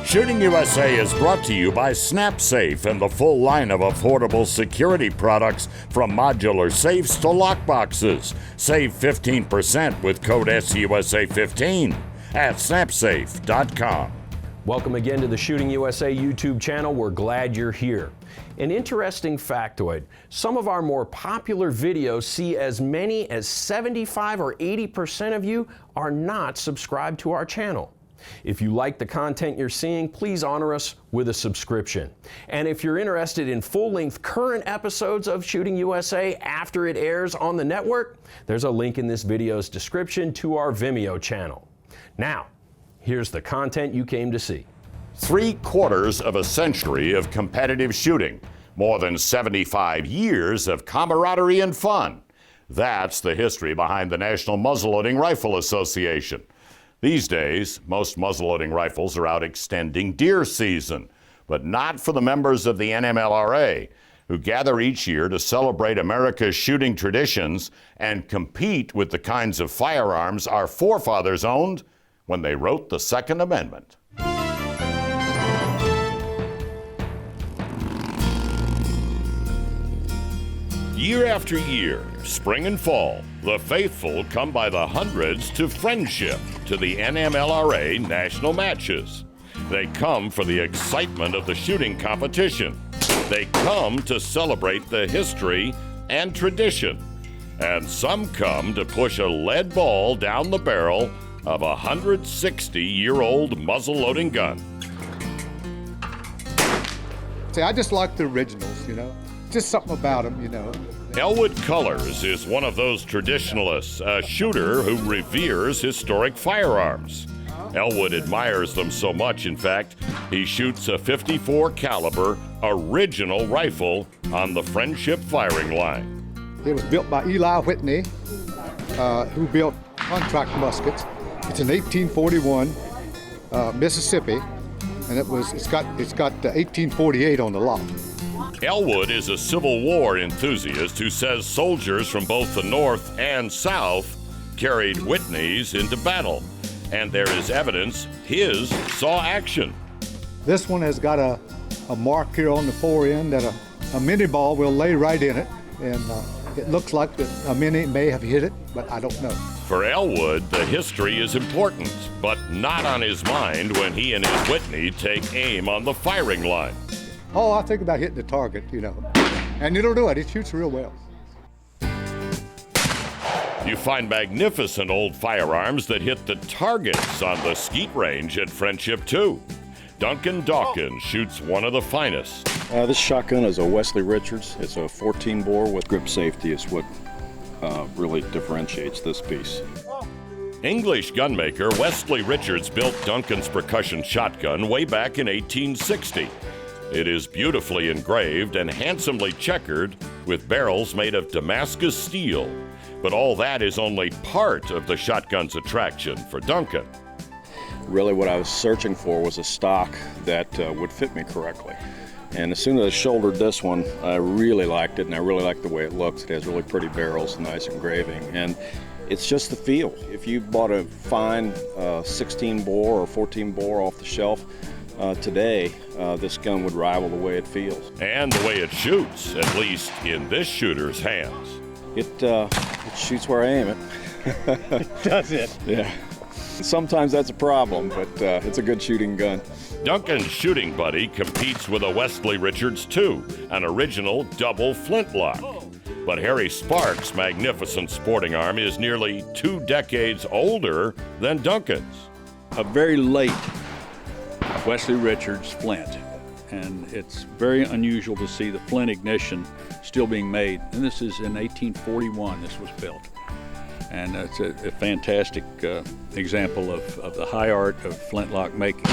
Shooting USA is brought to you by SnapSafe and the full line of affordable security products from modular safes to lockboxes. Save 15% with code SUSA15 at snapsafe.com. Welcome again to the Shooting USA YouTube channel. We're glad you're here. An interesting factoid, some of our more popular videos see as many as 75 or 80% of you are not subscribed to our channel. If you like the content you're seeing, please honor us with a subscription. And if you're interested in full-length current episodes of Shooting USA after it airs on the network, there's a link in this video's description to our Vimeo channel. Now, here's the content you came to see. 3/4 of a century of competitive shooting, more than 75 years of camaraderie and fun. That's the history behind the National Muzzleloading Rifle Association. These days, most muzzleloading rifles are out extending deer season, but not for the members of the NMLRA, who gather each year to celebrate America's shooting traditions and compete with the kinds of firearms our forefathers owned when they wrote the Second Amendment. Year after year, spring and fall, the faithful come by the hundreds to Friendship, to the NMLRA national matches. They come for the excitement of the shooting competition. They come to celebrate the history and tradition. And some come to push a lead ball down the barrel of a 160-year-old muzzle-loading gun. See, I just like the originals, Just something about them, Elwood Colors is one of those traditionalists, a shooter who reveres historic firearms. Elwood admires them so much, in fact, he shoots a .54 caliber original rifle on the Friendship firing line. It was built by Eli Whitney, who built contract muskets. It's an 1841 Mississippi, and it's got 1848 on the lock. Elwood is a Civil War enthusiast who says soldiers from both the North and South carried Whitneys into battle, and there is evidence his saw action. This one has got a mark here on the fore end that a mini ball will lay right in it, and it looks like a mini may have hit it, but I don't know. For Elwood, the history is important, but not on his mind when he and his Whitney take aim on the firing line. Oh, I think about hitting the target, and it'll do it. It shoots real well. You find magnificent old firearms that hit the targets on the skeet range at Friendship, too. Duncan Dawkins shoots one of the finest. This shotgun is a Wesley Richards. It's a 14 bore with grip safety is what really differentiates this piece. English gunmaker Wesley Richards built Duncan's percussion shotgun way back in 1860. It is beautifully engraved and handsomely checkered with barrels made of Damascus steel. But all that is only part of the shotgun's attraction for Duncan. Really what I was searching for was a stock that would fit me correctly. And as soon as I shouldered this one, I really liked it, and I really like the way it looks. It has really pretty barrels, nice engraving, and it's just the feel. If you bought a fine 16 bore or 14 bore off the shelf, today, this gun would rival the way it feels. And the way it shoots, at least in this shooter's hands. It shoots where I aim it. Does it? Yeah. Sometimes that's a problem, but it's a good shooting gun. Duncan's shooting buddy competes with a Wesley Richards too, an original double flintlock. But Harry Sparks' magnificent sporting arm is nearly 2 decades older than Duncan's. A very late Wesley Richards flint, and it's very unusual to see the flint ignition still being made, and this is in 1841 this was built, and it's a fantastic example of the high art of flintlock making.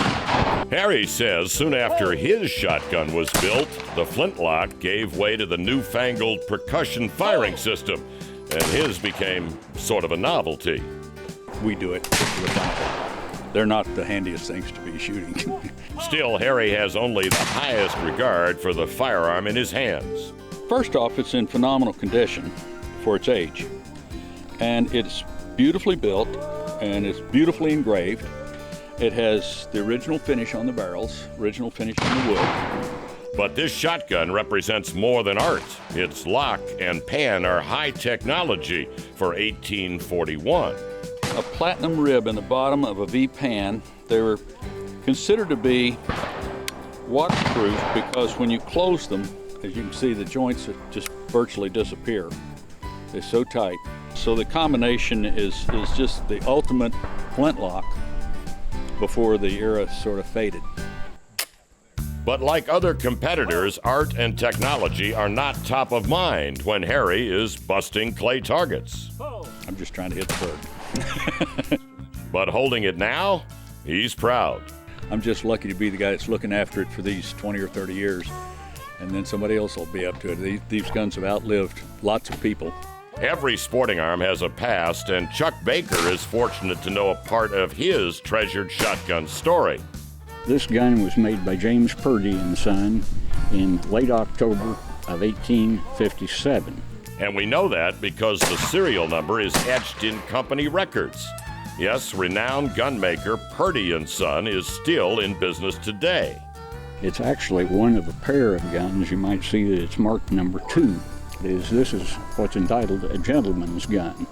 Harry says soon after his shotgun was built, the flintlock gave way to the newfangled percussion firing system, and his became sort of a novelty. We do it with novel. They're not the handiest things to be shooting. Still, Harry has only the highest regard for the firearm in his hands. First off, it's in phenomenal condition for its age. And it's beautifully built, and it's beautifully engraved. It has the original finish on the barrels, original finish on the wood. But this shotgun represents more than art. Its lock and pan are high technology for 1841. A platinum rib in the bottom of a V pan. They were considered to be waterproof because when you close them, as you can see, the joints just virtually disappear. They're so tight. So the combination is just the ultimate flintlock before the era sort of faded. But like other competitors, art and technology are not top of mind when Harry is busting clay targets. I'm just trying to hit the bird. But holding it now, he's proud. I'm just lucky to be the guy that's looking after it for these 20 or 30 years, and then somebody else will be up to it. These guns have outlived lots of people. Every sporting arm has a past, and Chuck Baker is fortunate to know a part of his treasured shotgun story. This gun was made by James Purdy and Son in late October of 1857. And we know that because the serial number is etched in company records. Yes, renowned gunmaker Purdy & Son is still in business today. It's actually one of a pair of guns. You might see that it's marked number 2. This is what's entitled a gentleman's gun.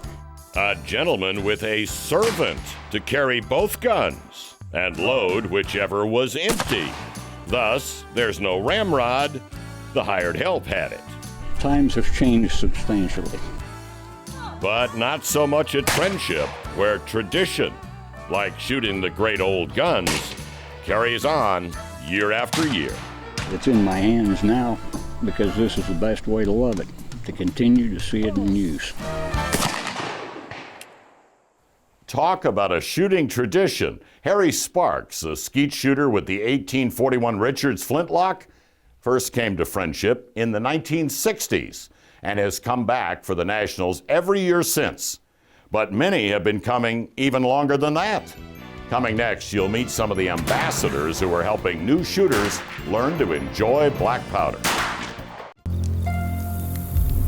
A gentleman with a servant to carry both guns and load whichever was empty. Thus, there's no ramrod. The hired help had it. Times have changed substantially. But not so much at Friendship, where tradition, like shooting the great old guns, carries on year after year. It's in my hands now because this is the best way to love it, to continue to see it in use. Talk about a shooting tradition. Harry Sparks, a skeet shooter with the 1841 Richards flintlock, first came to Friendship in the 1960s and has come back for the Nationals every year since. But many have been coming even longer than that. Coming next, you'll meet some of the ambassadors who are helping new shooters learn to enjoy black powder.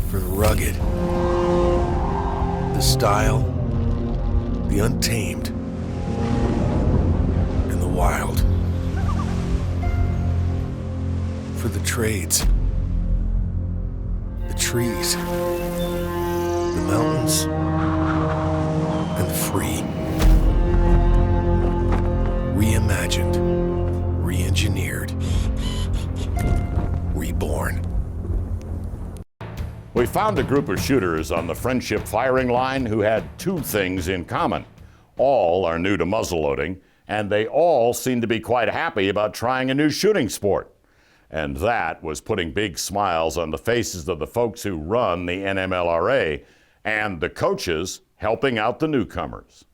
For the rugged, the style, the untamed, and the wild. For the trades, the trees, the mountains, and the free. Reimagined, re-engineered, reborn. We found a group of shooters on the Friendship firing line who had two things in common. All are new to muzzleloading, and they all seem to be quite happy about trying a new shooting sport. And that was putting big smiles on the faces of the folks who run the NMLRA and the coaches helping out the newcomers.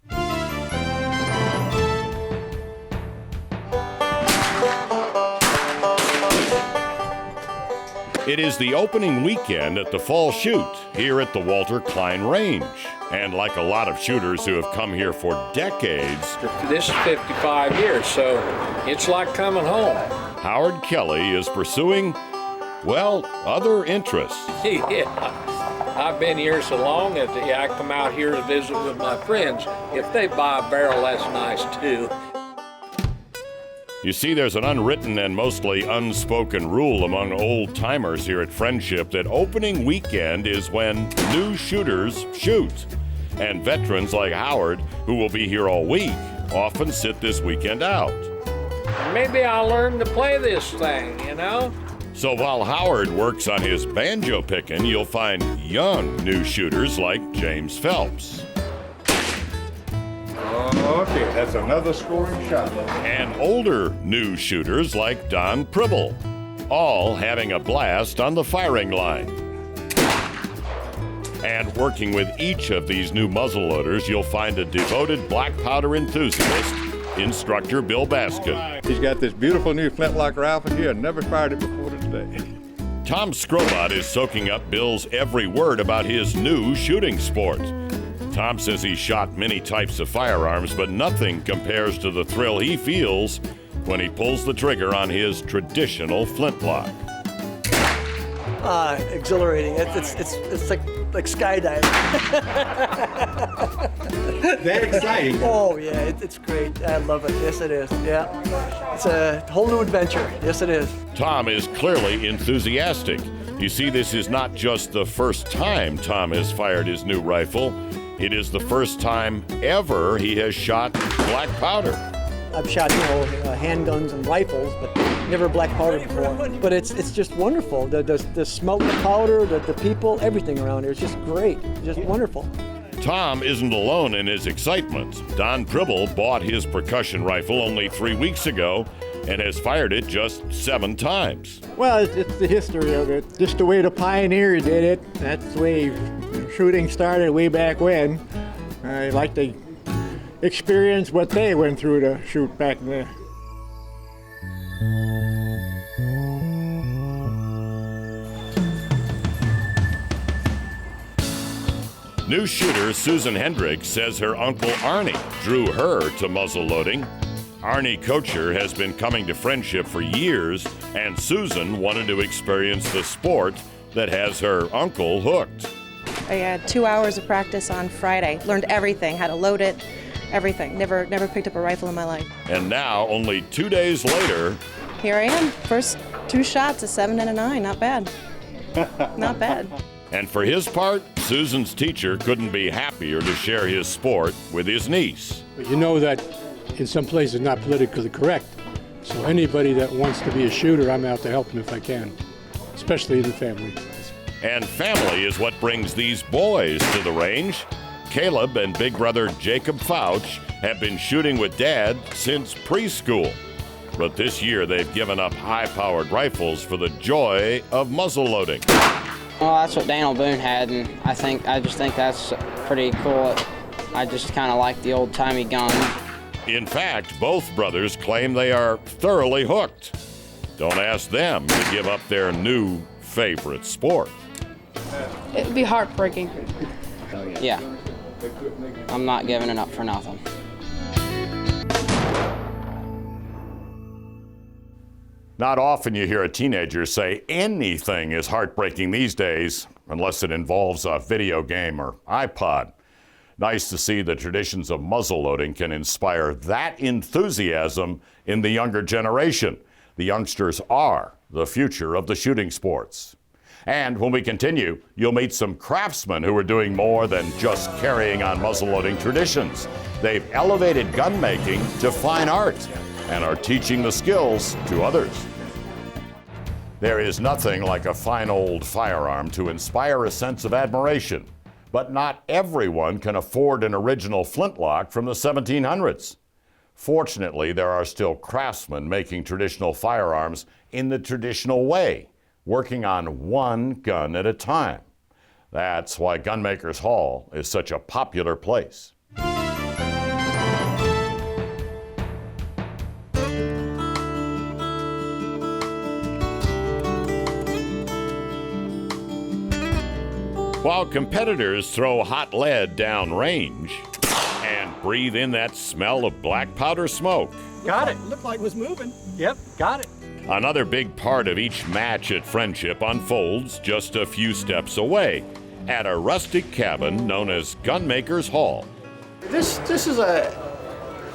It is the opening weekend at the Fall Shoot here at the Walter Klein Range. And like a lot of shooters who have come here for decades, this is 55 years, so it's like coming home. Howard Kelly is pursuing, well, other interests. Yeah, I've been here so long that I come out here to visit with my friends. If they buy a barrel, that's nice too. You see, there's an unwritten and mostly unspoken rule among old-timers here at Friendship that opening weekend is when new shooters shoot. And veterans like Howard, who will be here all week, often sit this weekend out. Maybe I'll learn to play this thing, you know? So while Howard works on his banjo picking, you'll find young new shooters like James Phelps. Okay, that's another scoring shot. And older new shooters like Don Pribble, all having a blast on the firing line. And working with each of these new muzzleloaders, you'll find a devoted black powder enthusiast, Instructor Bill Baskin. He's got this beautiful new flintlock rifle here. Never fired it before today. Tom Scrobot is soaking up Bill's every word about his new shooting sport. Tom says he's shot many types of firearms, but nothing compares to the thrill he feels when he pulls the trigger on his traditional flintlock. Exhilarating. It's like like skydiving. That exciting. Oh yeah, it's great. I love it. Yes, it is. Yeah, it's a whole new adventure. Yes, it is. Tom is clearly enthusiastic. You see, this is not just the first time Tom has fired his new rifle. It is the first time ever he has shot black powder. I've shot, handguns and rifles, but never black powder before. But it's just wonderful. The smell of the powder, the people, everything around here. It's just great. Just wonderful. Tom isn't alone in his excitement. Don Pribble bought his percussion rifle only 3 weeks ago and has fired it just 7 times. Well, it's the history of it. Just the way the pioneers did it. That's the way shooting started way back when. I like to experience what they went through to shoot back then. New shooter Susan Hendricks says her uncle Arnie drew her to muzzle loading. Arnie Kocher has been coming to Friendship for years, and Susan wanted to experience the sport that has her uncle hooked. I had 2 hours of practice on Friday. Learned everything, how to load it, everything. Never picked up a rifle in my life. And now, only 2 days later, here I am. First 2 shots, a 7 and a 9. Not bad. Not bad. And for his part, Susan's teacher couldn't be happier to share his sport with his niece. But you know that in some places not politically correct. So anybody that wants to be a shooter, I'm out to help them if I can, especially in the family. And family is what brings these boys to the range. Caleb and big brother Jacob Fouch have been shooting with Dad since preschool. But this year they've given up high-powered rifles for the joy of muzzle loading. Well, that's what Daniel Boone had, and I just think that's pretty cool. I just kind of like the old-timey gun. In fact, both brothers claim they are thoroughly hooked. Don't ask them to give up their new favorite sport. It would be heartbreaking. Yeah. I'm not giving it up for nothing. Not often you hear a teenager say anything is heartbreaking these days, unless it involves a video game or iPod. Nice to see the traditions of muzzleloading can inspire that enthusiasm in the younger generation. The youngsters are the future of the shooting sports. And when we continue, you'll meet some craftsmen who are doing more than just carrying on muzzleloading traditions. They've elevated gun making to fine art and are teaching the skills to others. There is nothing like a fine old firearm to inspire a sense of admiration, but not everyone can afford an original flintlock from the 1700s. Fortunately, there are still craftsmen making traditional firearms in the traditional way, working on one gun at a time. That's why Gunmakers Hall is such a popular place. While competitors throw hot lead downrange and breathe in that smell of black powder smoke. Got it. Looked like it was moving. Yep, got it. Another big part of each match at Friendship unfolds just a few steps away at a rustic cabin known as Gunmakers Hall. This is a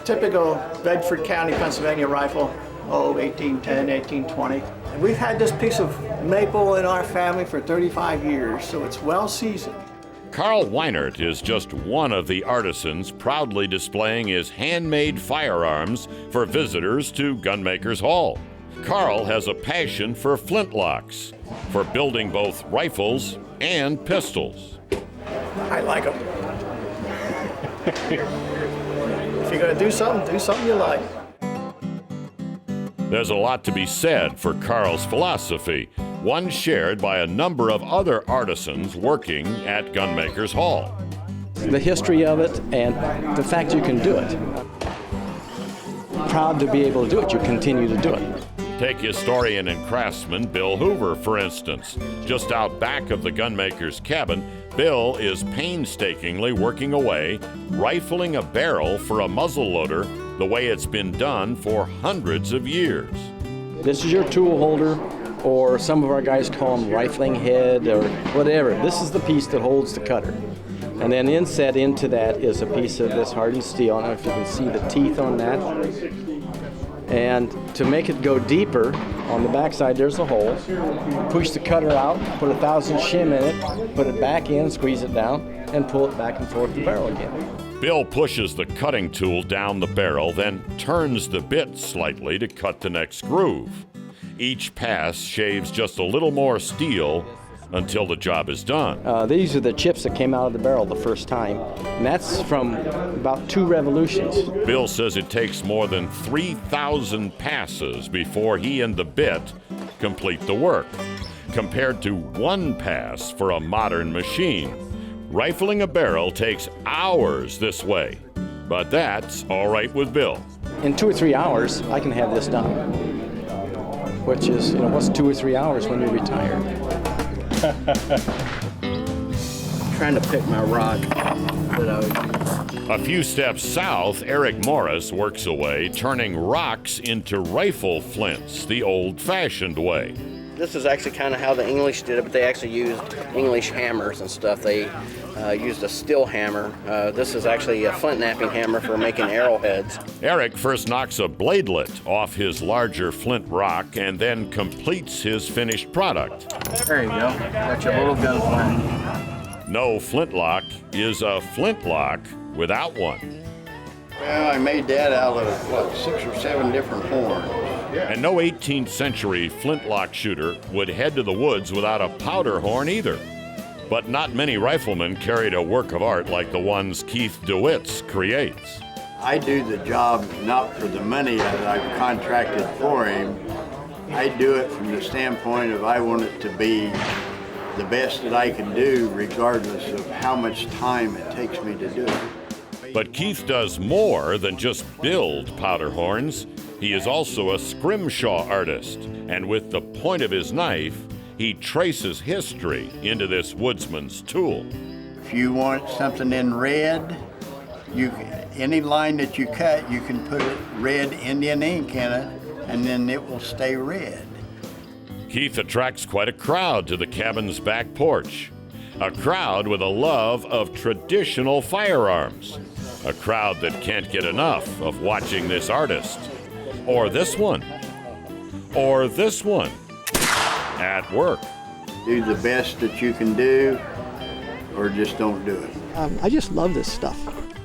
typical Bedford County, Pennsylvania rifle, 1810, 1820. And we've had this piece of maple in our family for 35 years, so it's well seasoned. Carl Weinert is just one of the artisans proudly displaying his handmade firearms for visitors to Gunmakers Hall. Carl has a passion for flintlocks, for building both rifles and pistols. I like them. If you're going to do something you like. There's a lot to be said for Carl's philosophy, one shared by a number of other artisans working at Gunmakers Hall. The history of it and the fact you can do it. Proud to be able to do it, you continue to do it. Take historian and craftsman Bill Hoover, for instance. Just out back of the gunmaker's cabin, Bill is painstakingly working away, rifling a barrel for a muzzle loader the way it's been done for hundreds of years. This is your tool holder or some of our guys call them rifling head or whatever. This is the piece that holds the cutter. And then inset into that is a piece of this hardened steel. I don't know if you can see the teeth on that. And to make it go deeper, on the backside there's a hole. Push the cutter out, put 1,000 shim in it, put it back in, squeeze it down, and pull it back and forth the barrel again. Bill pushes the cutting tool down the barrel, then turns the bit slightly to cut the next groove. Each pass shaves just a little more steel until the job is done. These are the chips that came out of the barrel the first time, and that's from about 2 revolutions. Bill says it takes more than 3,000 passes before he and the bit complete the work, compared to 1 pass for a modern machine. Rifling a barrel takes hours this way, but that's all right with Bill. In 2 or 3 hours, I can have this done, which is, what's 2 or 3 hours when you're retired? Trying to pick my rod that I would use. A few steps south, Eric Morris works away, turning rocks into rifle flints the old-fashioned way. This is actually kind of how the English did it, but they actually used English hammers and stuff. They used a steel hammer. This is actually a flint knapping hammer for making arrowheads. Eric first knocks a bladelet off his larger flint rock and then completes his finished product. There you go. Got your little gun flint. No flintlock is a flintlock without one. Well, I made that out of, 6 or 7 different horns. And no 18th century flintlock shooter would head to the woods without a powder horn either. But not many riflemen carried a work of art like the ones Keith DeWitt's creates. I do the job not for the money that I've contracted for him. I do it from the standpoint of I want it to be the best that I can do regardless of how much time it takes me to do it. But Keith does more than just build powder horns. He is also a scrimshaw artist, and with the point of his knife, he traces history into this woodsman's tool. If you want something in red, any line that you cut, you can put red Indian ink in it, and then it will stay red. Keith attracts quite a crowd to the cabin's back porch. A crowd with a love of traditional firearms. A crowd that can't get enough of watching this artist. Or this one. Or this one. At work. Do the best that you can do, or just don't do it. I just love this stuff.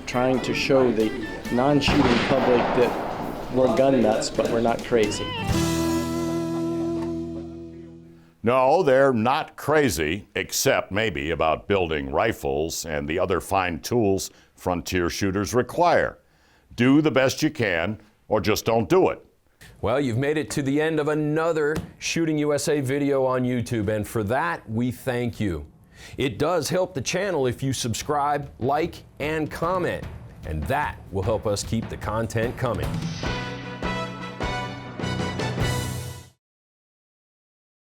Trying to show the non-shooting public that we're gun nuts, but we're not crazy. No, they're not crazy, except maybe about building rifles and the other fine tools frontier shooters require. Do the best you can, or just don't do it. Well, you've made it to the end of another Shooting USA video on YouTube, and for that, we thank you. It does help the channel if you subscribe, like, and comment, and that will help us keep the content coming.